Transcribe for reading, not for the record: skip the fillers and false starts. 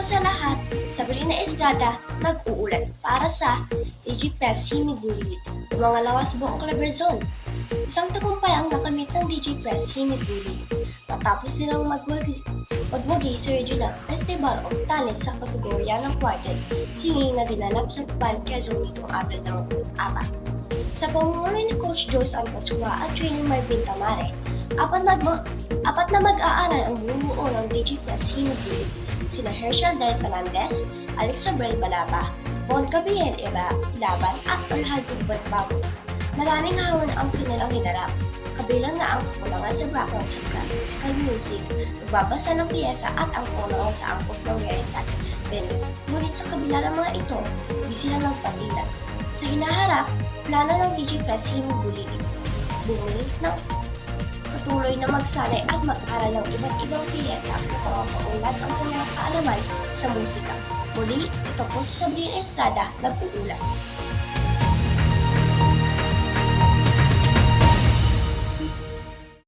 sa lahat, Sabrina Estrada nag-uulat para sa DigiPress Himigulit, yung mga lawas buong Cleverzon. Isang tagumpay ang nakamit ng DigiPress Himigulit matapos nilang magwagi sa Regional Festival of Talent sa kategorya ng quartet singing na dinanap sa Tuban, Quezon nitong Abril ng 4. Sa pamumuno ni Coach Joe Pascua at Trainer Marvin Tamare, apat na mag-aaral ang bumubuo ng DigiPress Himigulit, sina Herschel Del Fernandez, Alex Abrel Balaba, Bon Gabriel Ilaban at Orlando Balbago. Maraming hamon ang kanilang hinarap, kabilang na ang kakulangan sa background sa classical music, nagbabasa ng piyesa at ang kulangan sa angkop ng rehearsal venue. Ngunit sa kabila ng mga ito, hindi sila nagpagilan. Sa hinaharap, plano ng DigiPress Himigulit bumulit ng patuloy na magsanay at mag-aral ng iba't ibang piyesa upang mapaulat ang kanilang kaalaman sa musika. Muli, ito po si Sabrina Estrada, nag-uulat.